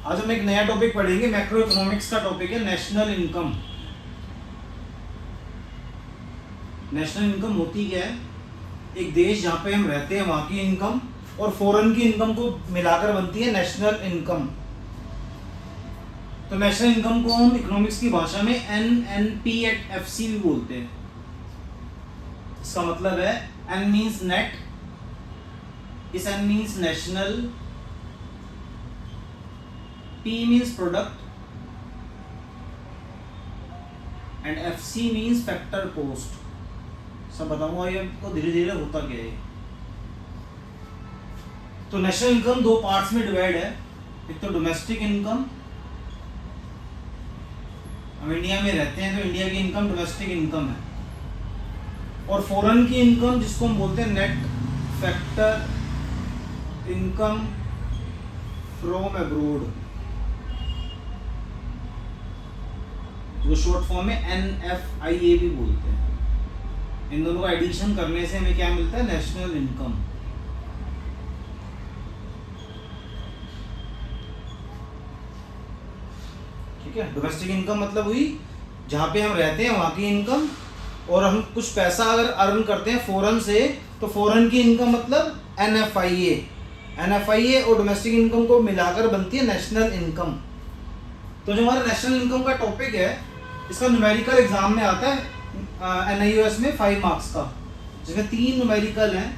आज हम एक नया टॉपिक पढ़ेंगे, मैक्रो इकोनॉमिक्स का टॉपिक है नेशनल इनकम। नेशनल इनकम होती क्या है? एक देश जहाँ पे हम रहते हैं वहाँ की इनकम और फॉरेन की इनकम को मिलाकर बनती है नेशनल इनकम। तो नेशनल इनकम को हम इकोनॉमिक्स की भाषा में NNP@FC भी बोलते हैं। इसका मतलब है N मीन्स नेट, इस N means national, P means product and FC means factor cost। सब बताऊंगा ये आपको धीरे धीरे होता क्या है। तो नेशनल इनकम दो पार्ट्स में डिवाइड है। एक तो डोमेस्टिक इनकम, हम इंडिया में रहते हैं तो इंडिया की इनकम डोमेस्टिक इनकम है, और फॉरेन की इनकम जिसको हम बोलते हैं net factor income from abroad, जो शॉर्ट फॉर्म में NFIA भी बोलते हैं। इन दोनों का एडिशन करने से हमें क्या मिलता है? National income. ठीक है, डोमेस्टिक इनकम मतलब हुई जहां पे हम रहते हैं वहां की इनकम, और हम कुछ पैसा अगर अर्न करते हैं फॉरेन से तो फॉरेन की इनकम मतलब NFIA और डोमेस्टिक इनकम को मिलाकर बनती है नेशनल इनकम। तो जो हमारा नेशनल इनकम का टॉपिक है, इसका न्यूमेरिकल एग्जाम में आता है NIOS में 5 मार्क्स का, जिसमें 3 न्यूमेरिकल हैं,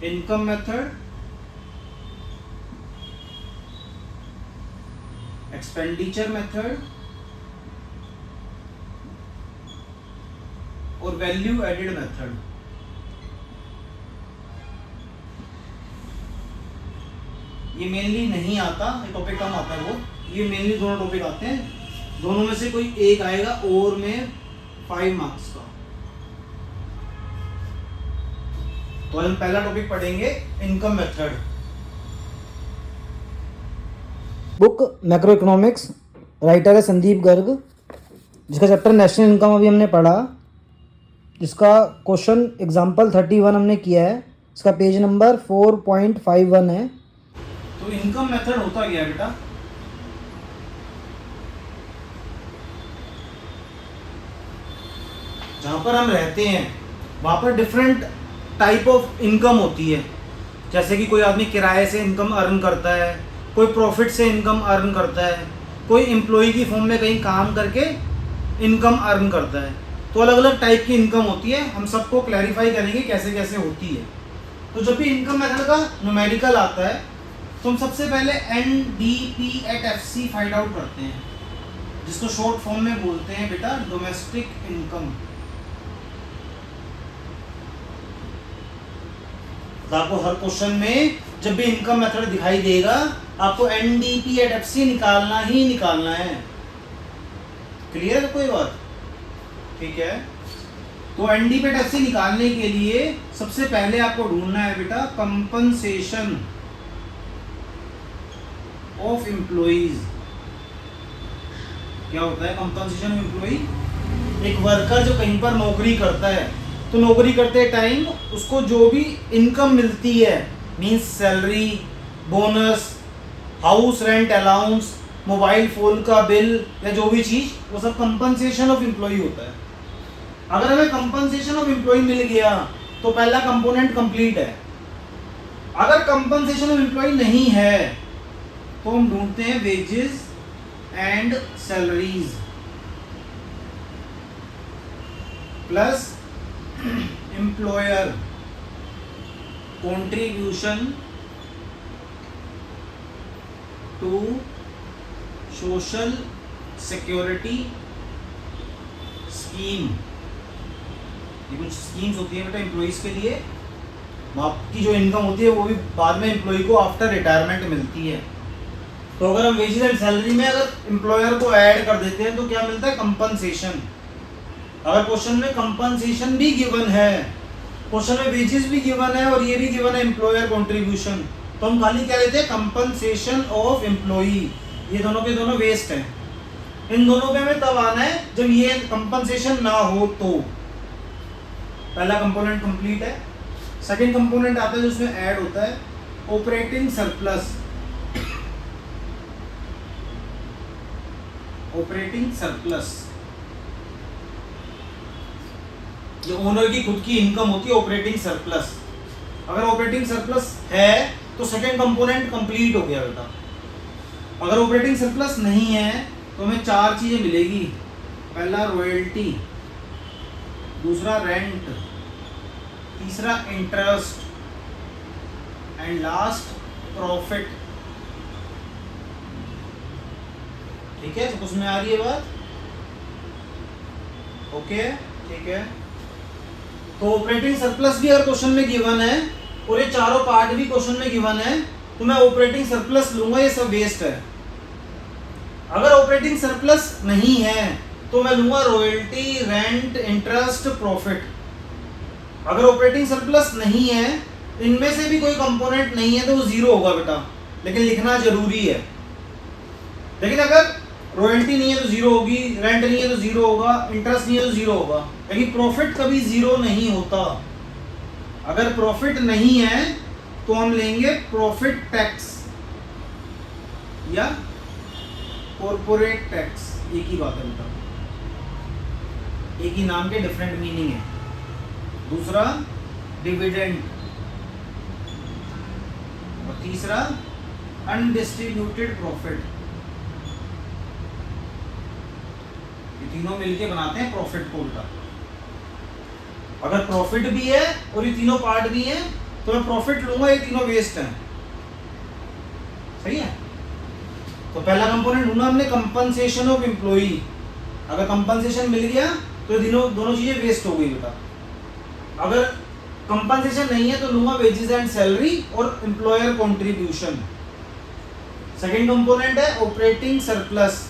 इनकम मेथड, एक्सपेंडिचर मेथड और वैल्यू एडेड मेथड। ये मेनली नहीं आता, ये टॉपिक कम आता है वो, ये मेनली दोनों टॉपिक आते हैं, दोनों में से कोई एक आएगा और में 5 मार्क्स का। तो हम पहला टॉपिक पढ़ेंगे income method. Book macro economics, writer है संदीप गर्ग, जिसका चैप्टर नेशनल इनकम अभी हमने पढ़ा, जिसका क्वेश्चन एग्जाम्पल 31 हमने किया है। इसका पेज नंबर 4.51 है। तो इनकम मेथड होता क्या है बेटा? जहाँ पर हम रहते हैं वहाँ पर डिफरेंट टाइप ऑफ इनकम होती है। जैसे कि कोई आदमी किराए से इनकम अर्न करता है, कोई प्रॉफिट से इनकम अर्न करता है, कोई एम्प्लॉय की फॉर्म में कहीं काम करके इनकम अर्न करता है। तो अलग अलग टाइप की इनकम होती है, हम सबको क्लैरिफाई करेंगे कैसे कैसे होती है। तो जब भी इनकम मेथड का न्यूमेरिकल आता है तो हम सबसे पहले NDP@FC फाइंड आउट करते हैं, जिसको शॉर्ट फॉर्म में बोलते हैं बेटा डोमेस्टिक इनकम। तो आपको हर क्वेश्चन में जब भी इनकम मेथड दिखाई देगा आपको NDP@FC निकालना ही निकालना है। क्लियर है कोई बात? ठीक है, तो NDP@FC निकालने के लिए सबसे पहले आपको ढूंढना है बेटा कंपनसेशन ऑफ एम्प्लॉइज। क्या होता है कंपनसेशन ऑफ एम्प्लॉय? एक वर्कर जो कहीं पर नौकरी करता है, तो नौकरी करते टाइम उसको जो भी इनकम मिलती है, means salary, bonus, house rent allowance, mobile phone का बिल या जो भी चीज़, वो सब कंपनसेशन ऑफ एम्प्लॉय होता है। अगर हमें कंपनसेशन ऑफ एम्प्लॉय मिल गया तो पहला कंपोनेंट कंप्लीट है। अगर कंपनसेशन ऑफ एम्प्लॉय नहीं है तो हम ढूंढते हैं wages and salaries plus employer contribution to social security scheme. ये कुछ स्कीम्स होती है बेटा एम्प्लॉइज के लिए, आपकी जो इनकम होती है वो भी बाद में एम्प्लॉय को आफ्टर रिटायरमेंट मिलती है। तो अगर हम वेजेस एंड सैलरी में अगर एम्प्लॉयर को ऐड कर देते हैं तो क्या मिलता है? कंपनसेशन। अगर क्वेश्चन में कंपनसेशन भी गिवन है, क्वेश्चन में वेजेस भी गिवन है और ये भी गिवन है एम्प्लॉयर कंट्रीब्यूशन, तो हम खाली क्या लेते हैं? Compensation of employee. ये दोनों के दोनों वेस्ट हैं। इन दोनों पे हमें तब आना है जब ये कंपनसेशन ना हो। तो पहला कंपोनेंट कंप्लीट है। सेकंड कंपोनेंट आता है जिसमें ऐड होता है ऑपरेटिंग सरप्लस। ऑपरेटिंग सरप्लस, ये ओनर की खुद की इनकम होती है ऑपरेटिंग सरप्लस। अगर ऑपरेटिंग सरप्लस है तो सेकंड कंपोनेंट कंप्लीट हो गया बेटा। अगर ऑपरेटिंग सरप्लस नहीं है तो हमें चार चीजें मिलेगी। पहला रॉयल्टी, दूसरा रेंट, तीसरा इंटरेस्ट एंड लास्ट प्रॉफिट। ठीक है, तो उसमें आ रही है बात? ओके, ठीक है। तो ऑपरेटिंग सरप्लस भी हर क्वेश्चन में गिवन है और ये चारों पार्ट भी क्वेश्चन में गिवन है, तो मैं ऑपरेटिंग सरप्लस लूंगा, ये सब वेस्ट है। अगर ऑपरेटिंग सरप्लस नहीं है तो मैं लूंगा रॉयल्टी, रेंट, इंटरेस्ट, प्रॉफिट। अगर ऑपरेटिंग सरप्लस नहीं है, इनमें से भी कोई कंपोनेंट नहीं है तो वो जीरो होगा बेटा, लेकिन लिखना जरूरी है। लेकिन अगर रॉयल्टी नहीं है तो जीरो होगी, रेंट नहीं है तो जीरो होगा, इंटरेस्ट नहीं है तो जीरो होगा, लेकिन प्रॉफिट कभी जीरो नहीं होता। अगर प्रॉफिट नहीं है तो हम लेंगे प्रॉफिट टैक्स या कॉर्पोरेट टैक्स, एक ही बात है बेटा, एक ही नाम के डिफरेंट मीनिंग है। दूसरा डिविडेंड और तीसरा अनडिस्ट्रीब्यूटेड प्रॉफिट। ये तीनों मिलके बनाते हैं प्रॉफिट को बेटा। अगर प्रॉफिट भी है और ये तीनों पार्ट भी हैं तो मैं प्रॉफिट लूंगा, ये तीनों वेस्ट हैं। सही है। तो पहला कंपोनेंट ढूंढा हमने कंपनसेशन ऑफ एम्प्लॉई। अगर कंपनसेशन मिल गया तो दोनों चीजें वेस्ट हो गई बेटा। अगर कंपनसेशन नहीं है तो लूंगा वेजेस एंड सैलरी और एम्प्लॉयर कंट्रीब्यूशन। सेकंड कंपोनेंट है ऑपरेटिंग सरप्लस।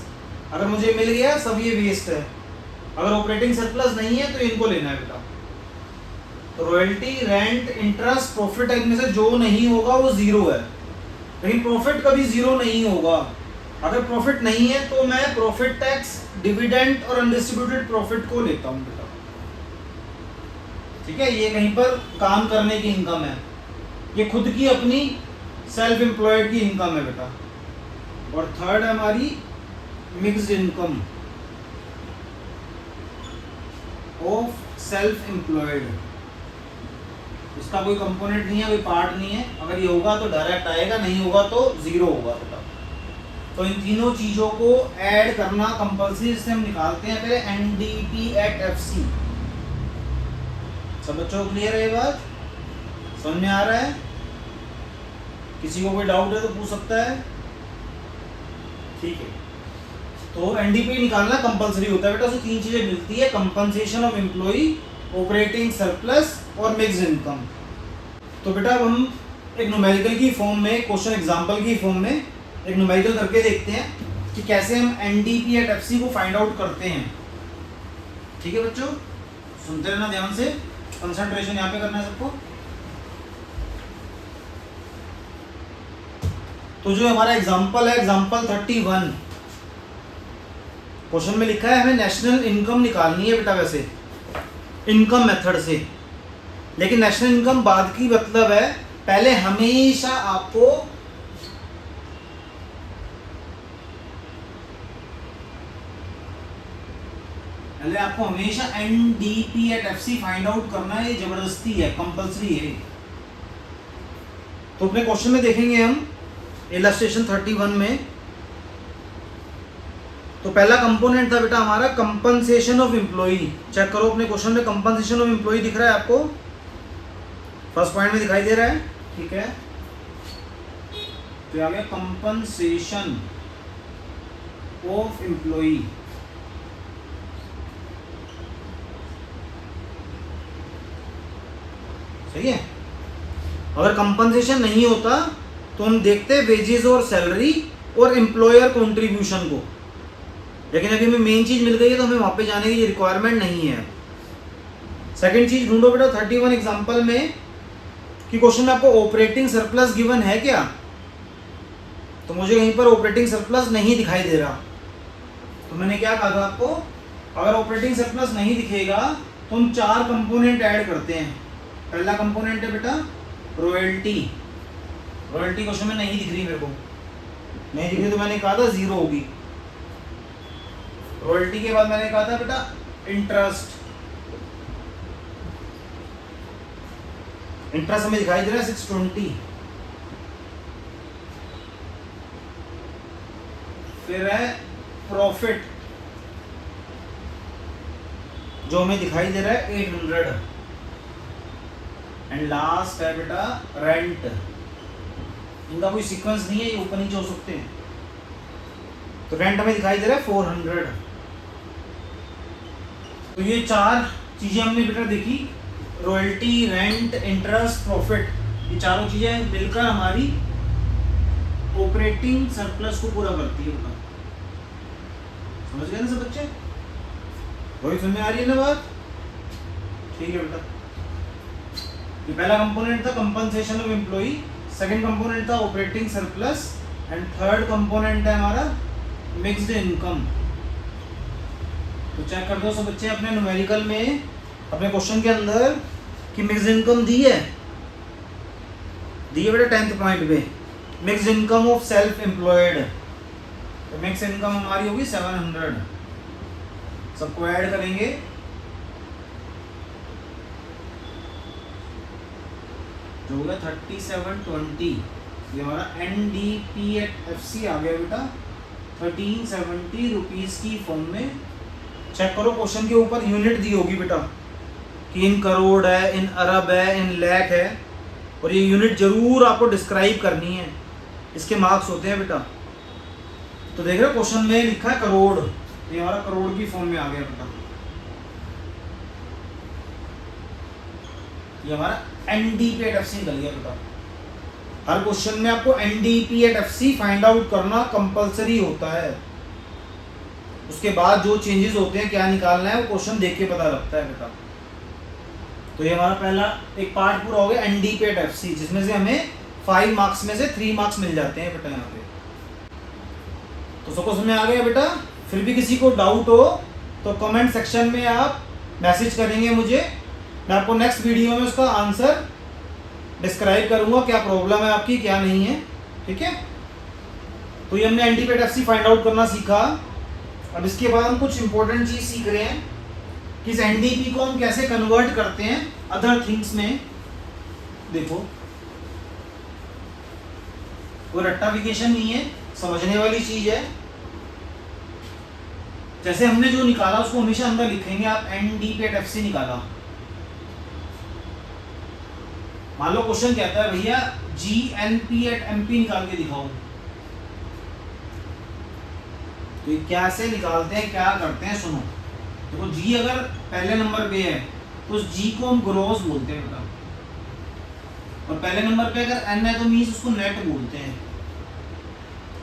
अगर मुझे मिल गया सब ये वेस्ट है। अगर ऑपरेटिंग सरप्लस नहीं है तो इनको लेना है बेटा। तो रॉयल्टी, रेंट, इंटरेस्ट, प्रॉफिट, इनमें से जो नहीं होगा वो जीरो है, लेकिन प्रॉफिट कभी जीरो नहीं होगा। अगर प्रॉफिट नहीं है तो मैं प्रॉफिट टैक्स, डिविडेंड और अनडिस्ट्रीब्यूटेड प्रॉफिट को लेता हूं बेटा। ठीक है, ये कहीं पर काम करने की इनकम है, ये खुद की अपनी सेल्फ एम्प्लॉयड की इनकम है बेटा। और थर्ड है हमारी mixed income of self employed. इसका कोई कंपोनेंट नहीं है, कोई पार्ट नहीं है। अगर ये होगा तो डायरेक्ट आएगा, नहीं होगा तो जीरो होगा बेटा। तो इन तीनों चीजों को ऐड करना कंपल्सरी, से हम निकालते हैं पहले एनडीपी एट एफसी। सब बच्चों को क्लियर है ये बात? समझ में आ रहा है? किसी को कोई डाउट है तो पूछ सकता है। ठीक है, तो एनडीपी निकालना कंपल्सरी होता है बेटा। उसमें तीन चीजें मिलती है, compensation of employee, operating surplus और मिक्स्ड इनकम। तो बेटा अब हम एक न्यूमेरिकल की फॉर्म में, क्वेश्चन एग्जांपल की फॉर्म में एक न्यूमेरिकल करके देखते हैं कि कैसे हम एनडीपी एट एफसी को फाइंड आउट करते हैं। ठीक है बच्चों, सुनते रहना ध्यान से, कंसंट्रेशन यहाँ पे करना है सबको। तो जो हमारा एग्जांपल है, एग्जांपल 31, क्वेश्चन में लिखा है हमें नेशनल इनकम निकालनी है बेटा, वैसे इनकम मेथड से, लेकिन नेशनल इनकम बाद की मतलब है। पहले हमेशा आपको हमेशा NDP at FC find out करना है। ये जबरदस्ती है, कंपल्सरी है। तो अपने क्वेश्चन में देखेंगे हम इलस्ट्रेशन 31 में। तो पहला कंपोनेंट था बेटा हमारा कंपनसेशन ऑफ एम्प्लॉई। चेक करो अपने क्वेश्चन में, कंपनसेशन ऑफ एम्प्लॉई दिख रहा है आपको? फर्स्ट पॉइंट में दिखाई दे रहा है। ठीक है, तो आ गया कंपनसेशन ऑफ एम्प्लॉई। सही है। अगर कंपनसेशन नहीं होता तो हम देखते वेजेस और सैलरी और एम्प्लॉयर कंट्रीब्यूशन को, लेकिन अभी हमें मेन चीज मिल गई है तो हमें वहां पे जाने की रिक्वायरमेंट नहीं है। सेकंड चीज ढूंढो बेटा 31 एग्जांपल में कि क्वेश्चन में आपको ऑपरेटिंग सरप्लस गिवन है क्या? तो मुझे कहीं पर ऑपरेटिंग सरप्लस नहीं दिखाई दे रहा। तो मैंने क्या कहा था आपको, अगर ऑपरेटिंग सरप्लस नहीं दिखेगा तो हम चार कंपोनेंट ऐड करते हैं। पहला कंपोनेंट है बेटा रॉयल्टी। रॉयल्टी क्वेश्चन में नहीं दिख रही, मेरे को नहीं दिख रही तो मैंने कहा था जीरो होगी। रॉयल्टी के बाद मैंने कहा था बेटा इंटरेस्ट। इंटरेस्ट हमें दिखाई दे रहा है 620। फिर है प्रॉफिट जो हमें दिखाई दे रहा है 800। एंड लास्ट है बेटा रेंट। इनका कोई सीक्वेंस नहीं है, ये ऊपर नीचे हो सकते हैं। तो रेंट हमें दिखाई दे रहा है 400। तो ये 4 चीजें हमने बेटा देखी, रॉयल्टी, रेंट, इंटरेस्ट, प्रॉफिट। ये चारों चीजें मिलकर हमारी ऑपरेटिंग सरप्लस को पूरा करती है बेटा। समझ गए ना सब बच्चे? वही समझ में आ रही है ना बात? ठीक है बेटा। ये पहला कंपोनेंट था compensation of employee, second component था operating surplus, and third component है हमारा मिक्स्ड इनकम। तो चेक कर दो सब बच्चे अपने न्यूमेरिकल में, अपने क्वेश्चन के अंदर कि मिक्स्ड इनकम दी है बेटा 10th पॉइंट पे, mixed income of self employed. तो मिक्स्ड इनकम हमारी होगी 700। सबको ऐड करेंगे जो होगा 3720। ये हमारा NDPFC आ गया बेटा 1370 रुपीज की फॉर्म में। चेक करो क्वेश्चन के ऊपर यूनिट दी होगी बेटा कि इन करोड़ है, इन अरब है, इन लाख है, और ये यूनिट जरूर आपको डिस्क्राइब करनी है, इसके मार्क्स होते हैं बेटा। तो देख रहे हो क्वेश्चन में लिखा है करोड़, ये हमारा करोड़ की फॉर्म में आ गया बेटा। ये हमारा NDPFC निकल गया बेटा। हर क्वेश्चन में आपको NDPFC फाइंड आउट करना कंपलसरी होता है। उसके बाद जो चेंजेस होते हैं क्या निकालना है वो क्वेश्चन देख के पता लगता है बेटा। तो ये हमारा पहला एक पार्ट पूरा हो गया NDPFC, जिसमें से हमें 5 मार्क्स में से 3 मार्क्स मिल जाते हैं बेटा यहाँ पे। तो सबको समझ में आ गया बेटा? फिर भी किसी को डाउट हो तो कमेंट सेक्शन में आप मैसेज करेंगे मुझे, मैं आपको नेक्स्ट वीडियो में उसका आंसर डिस्क्राइब करूंगा, क्या प्रॉब्लम है आपकी क्या नहीं है। ठीक है, तो ये हमने NDPFC फाइंड आउट करना सीखा। अब इसके बाद हम कुछ इंपॉर्टेंट चीज सीख रहे हैं कि इस NDP को हम कैसे कन्वर्ट करते हैं अदर थिंग्स में। देखो कोई रट्टाफिकेशन नहीं है, समझने वाली चीज है। जैसे हमने जो निकाला उसको हमेशा अंदर लिखेंगे आप NDPFC निकाला। मान लो क्वेश्चन कहता है भैया GNP@MP निकाल के दिखाओ, तो ये कैसे निकालते हैं, क्या करते हैं सुनो। देखो G अगर पहले नंबर पे है तो उस G को हम ग्रॉस बोलते हैं बेटा, और पहले नंबर पे अगर N है तो मीन्स उसको नेट बोलते हैं।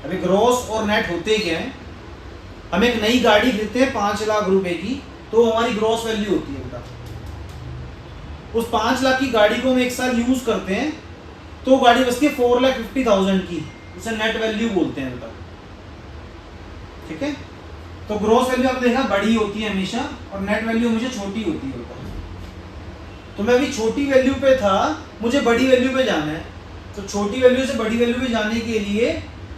अभी ग्रॉस और नेट होते क्या है, हम एक नई गाड़ी खरीदते हैं 5 लाख रुपए की, तो हमारी ग्रॉस वैल्यू होती है बेटा। उस 5 लाख की गाड़ी को हम एक साल यूज करते हैं तो गाड़ी बचती है 4,50,000 की, उसे नेट वैल्यू बोलते हैं बेटा। ठीक है, तो ग्रॉस वैल्यू आपने देखा बड़ी होती है हमेशा, और नेट वैल्यू हमेशा छोटी होती है बेटा। तो मैं अभी छोटी वैल्यू पे था, मुझे बड़ी वैल्यू पे जाना है, तो छोटी वैल्यू से बड़ी वैल्यू पे जाने के लिए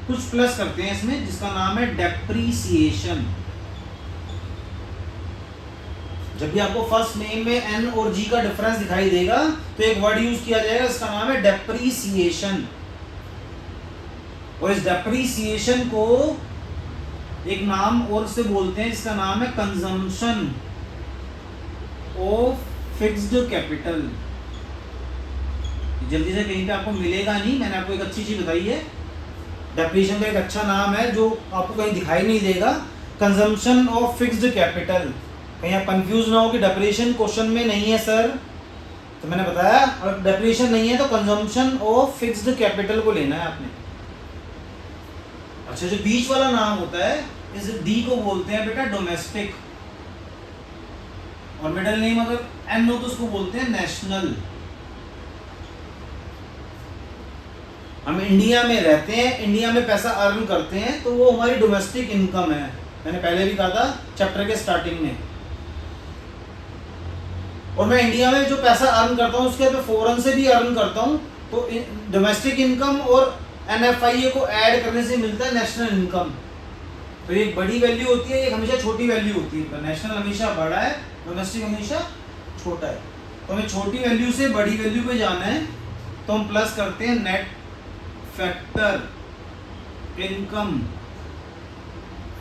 कुछ प्लस करते हैं इसमें, जिसका नाम है डेप्रीसिएशन। जब भी आपको फर्स्ट नेम में N और G का डिफरेंस दिखाई देगा तो एक वर्ड यूज किया जाएगा, इसका नाम है डेप्रीसिएशन। और इस डेप्रीसिएशन को एक नाम और से बोलते हैं, इसका नाम है कंजम्पशन ऑफ फिक्स्ड कैपिटल। जल्दी से कहीं पे आपको मिलेगा नहीं, मैंने आपको एक अच्छी चीज बताई है। डेप्रीशिएशन का एक अच्छा नाम है जो आपको कहीं दिखाई नहीं देगा, कंजम्पशन ऑफ फिक्स्ड कैपिटल। कहीं आप कंफ्यूज ना हो कि डेप्रीशिएशन क्वेश्चन में नहीं है सर, तो मैंने बताया अगर डेप्रीशिएशन नहीं है तो कंजम्पशन ऑफ फिक्स्ड कैपिटल को लेना है आपने। अच्छा, जो बीच वाला नाम होता है इस डी को बोलते हैं बेटा डोमेस्टिक, और मिडिल नेम अगर एन हो तो उसको बोलते हैं नेशनल। हम इंडिया में रहते हैं, इंडिया में पैसा अर्न करते हैं, तो वो हमारी डोमेस्टिक इनकम है। मैंने पहले भी कहा था चैप्टर के स्टार्टिंग में। और मैं इंडिया में जो पैसा अर्न करता हूँ उसके बाद फॉरेन से भी अर्न करता हूँ, तो डोमेस्टिक इनकम और NFIA को ऐड करने से मिलता है नेशनल इनकम। तो एक बड़ी वैल्यू होती है, एक हमेशा छोटी वैल्यू होती है। नेशनल हमेशा बड़ा है, डोमेस्टिक हमेशा छोटा है। तो हमें छोटी वैल्यू से बड़ी वैल्यू पे जाना है, तो हम प्लस करते हैं net factor income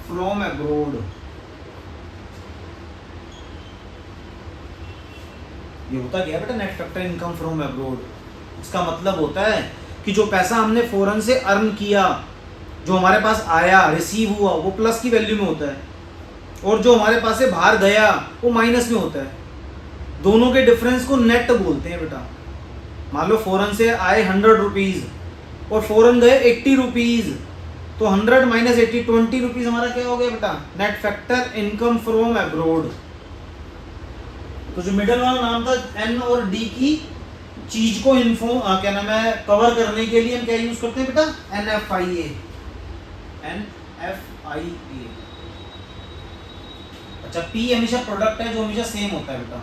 from abroad. ये होता क्या है बेटा net factor income from abroad? इसका मतलब होता है कि जो पैसा हमने फॉरेन से अर्न किया, जो हमारे पास आया, रिसीव हुआ, वो प्लस की वैल्यू में होता है, और जो हमारे पास से बाहर गया वो माइनस में होता है। दोनों के डिफरेंस को नेट बोलते हैं बेटा। मान लो फॉरेन से आए 100 रुपीज़ और फॉरेन गए 80 रुपीज़, तो 100 माइनस 80 20 रुपीज़ हमारा क्या हो गया बेटा? Net factor income from abroad. तो जो मिडल वाला नाम था एन और डी की चीज को क्या नाम है कवर करने के लिए हम क्या यूज करते हैं बेटा? NFIA। NFIA। अच्छा, P हमेशा प्रोडक्ट है जो हमेशा सेम होता है बेटा।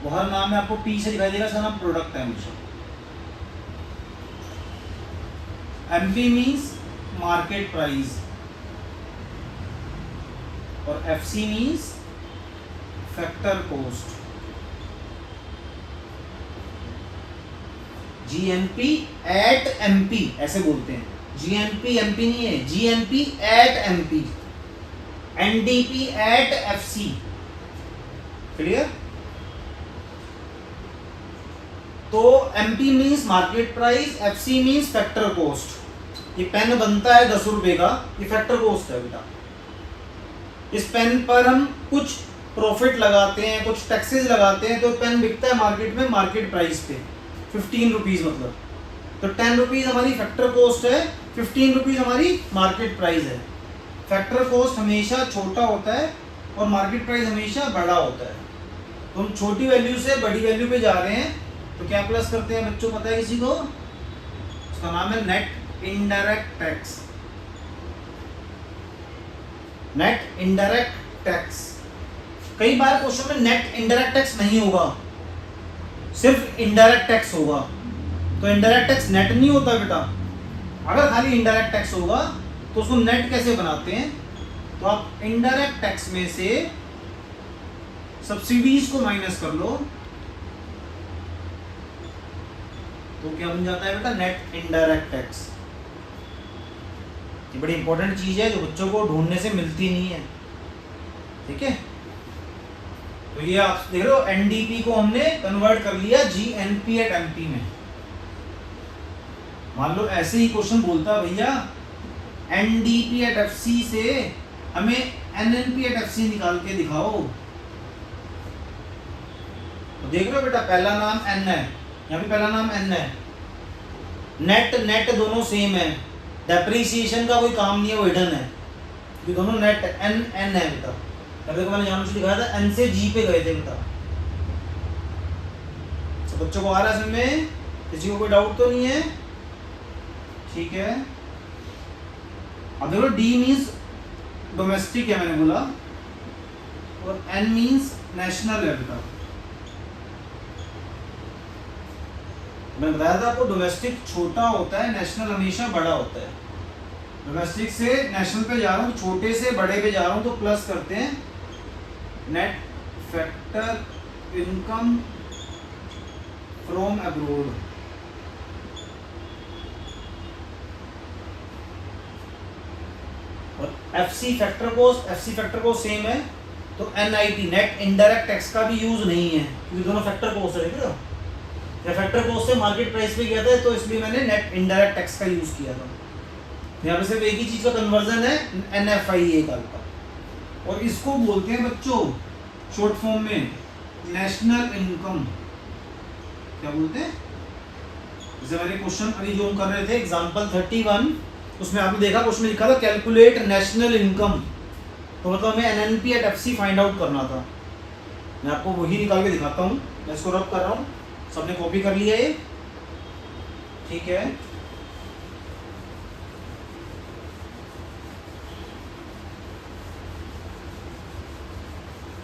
वो हर नाम में आपको P से दिखाई देगा, इसका नाम प्रोडक्ट है हमेशा। MP मीन्स मार्केट प्राइस और FC means factor cost. GNP at MP ऐसे बोलते हैं। GNP MP नहीं है, GNP at MP, NDP at FC। Clear? तो MP means market price, FC means factor cost. ये पेन बनता है 10 रुपए का, ये फैक्टर कॉस्ट है बेटा। इस पेन पर हम कुछ प्रॉफिट लगाते हैं, कुछ टैक्सेस लगाते हैं, तो पेन बिकता है मार्केट में मार्केट प्राइस पे 15 रुपीज़ मतलब। तो 10 रुपीज़ हमारी फैक्टर कॉस्ट है, 15 रुपीज़ हमारी मार्केट प्राइस है। फैक्टर कॉस्ट हमेशा छोटा होता है और मार्केट प्राइस हमेशा बड़ा होता है। तो हम छोटी वैल्यू से बड़ी वैल्यू पे जा रहे हैं, तो क्या प्लस करते हैं बच्चों, पता है किसी को? उसका नाम है net indirect tax. Net indirect tax. कई बार क्वेश्चन में नेट इनडायरेक्ट टैक्स नहीं होगा, सिर्फ इनडायरेक्ट टैक्स होगा। तो इनडायरेक्ट टैक्स नेट नहीं होता बेटा। अगर खाली इनडायरेक्ट टैक्स होगा तो उसको नेट कैसे बनाते हैं? तो आप इनडायरेक्ट टैक्स में से सब्सिडीज को माइनस कर लो, तो क्या बन जाता है बेटा? Net indirect tax. ये बड़ी इंपॉर्टेंट चीज है जो बच्चों को ढूंढने से मिलती नहीं है। ठीक है, तो ये आप देख रहे हो, NDP को हमने कन्वर्ट कर लिया GNP एट MP में। मान लो ऐसे ही क्वेश्चन बोलता भैया NDP एट FC से हमें NNP एट FC निकाल के दिखाओ। तो देख रहे हो बेटा, पहला नाम N है, यहाँ भी पहला नाम N है। नेट दोनों सेम है, डेप्रिसिएशन का कोई काम नहीं है, वो हिडन है। ये दोनों नेट N है बेटा। देखो मैंने यहाँ से दिखाया था N से G पे गए थे बेटा। तो बच्चों को आ रहा है समझ में? किसी को कोई डाउट तो नहीं है? ठीक है, अब देखो D मीन्स डोमेस्टिक है मैंने बोला, और N मीन्स नेशनल है बेटा। मैंने बताया था आपको डोमेस्टिक छोटा होता है, नेशनल हमेशा बड़ा होता है। डोमेस्टिक से नेशनल पे जा रहा हूँ, छोटे से बड़े पे जा रहा हूँ, तो प्लस करते हैं net factor income from abroad. और FC फैक्टर कॉस्ट सेम है, तो NIT नेट इनडायरेक्ट टैक्स का भी यूज नहीं है, क्योंकि दोनों फैक्टर कॉस्ट है। देख रहे हो, या फैक्टर कॉस्ट से मार्केट प्राइस पे गया था, तो इसलिए मैंने नेट इनडायरेक्ट टैक्स का यूज किया था। यहाँ पे सिर्फ एक ही चीज का कन्वर्जन है, NFIA का। और इसको बोलते हैं बच्चों शॉर्ट फॉर्म में नेशनल इनकम। क्या बोलते हैं? जैसे मैंने क्वेश्चन अभी जो हम कर रहे थे एग्जांपल 31, उसमें आपने देखा क्वेश्चन में लिखा था कैलकुलेट नेशनल इनकम। तो मतलब हमें NNP at FC find out करना था। मैं आपको वही निकाल के दिखाता हूँ। मैं इसको रब कर रहा हूँ, सबने कॉपी कर लिया ये? ठीक है,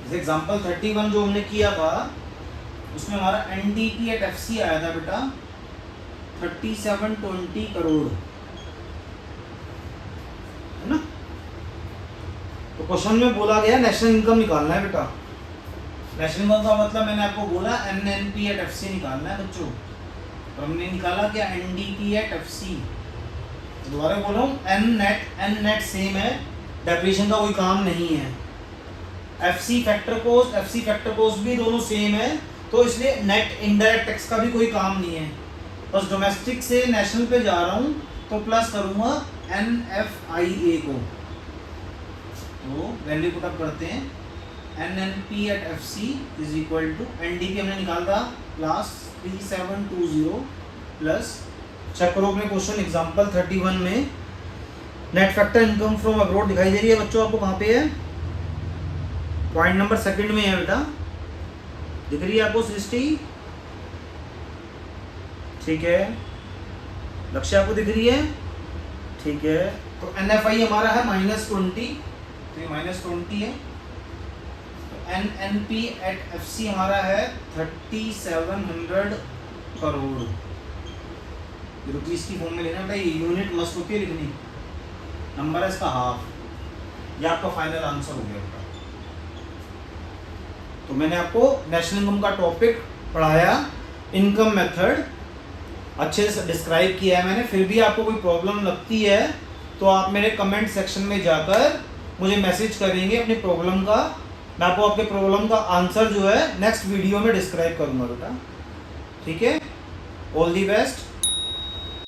एग्जाम्पल 31 जो हमने किया था उसमें हमारा NDP एट FC आया था बेटा 3720 करोड़। तो क्वेश्चन में बोला गया नेशनल इनकम निकालना है बेटा। नेशनल इनकम का मतलब मैंने आपको बोला NNP एट FC निकालना है बच्चों। और हमने निकाला क्या, NDP एट FC। दोबारा बोल रहा हूँ, N नेट सेम है, डेप्रिसिएशन का कोई काम नहीं है। FC फैक्टर कॉस्ट भी दोनों सेम है, तो इसलिए नेट इनडायरेक्ट टैक्स का भी कोई काम नहीं है। बस डोमेस्टिक से नेशनल पे जा रहा हूँ तो प्लस करूँगा NFIA को, तो वैल्यू पुट अप करते हैं। NNP at FC is equal to NDP हमने निकाला था प्लस 3720 प्लस, चेक करो अपने क्वेश्चन एग्जांपल 31 में net factor income from abroad दिखाई दे रही है बच्चों आपको, कहाँ पे है, पॉइंट नंबर सेकंड में है बेटा, दिख रही है आपको सृष्टि, ठीक है, लक्ष्य आपको दिख रही है, ठीक है। तो NFI हमारा है -20, तो ये -20 है। NNP एट FC हमारा है 3700 करोड़। रुपीस की फॉर्म में लेना बेटा, ये यूनिट मस्त होती है लिखनी, नंबर है इसका हाफ, ये आपका फाइनल आंसर हो गया बेटा। तो मैंने आपको नेशनल इनकम का टॉपिक पढ़ाया, इनकम मेथड अच्छे से डिस्क्राइब किया है मैंने। फिर भी आपको कोई प्रॉब्लम लगती है तो आप मेरे कमेंट सेक्शन में जाकर मुझे मैसेज करेंगे अपनी प्रॉब्लम का, मैं आपको आपके प्रॉब्लम का आंसर जो है नेक्स्ट वीडियो में डिस्क्राइब करूंगा बेटा, ठीक है। All the best.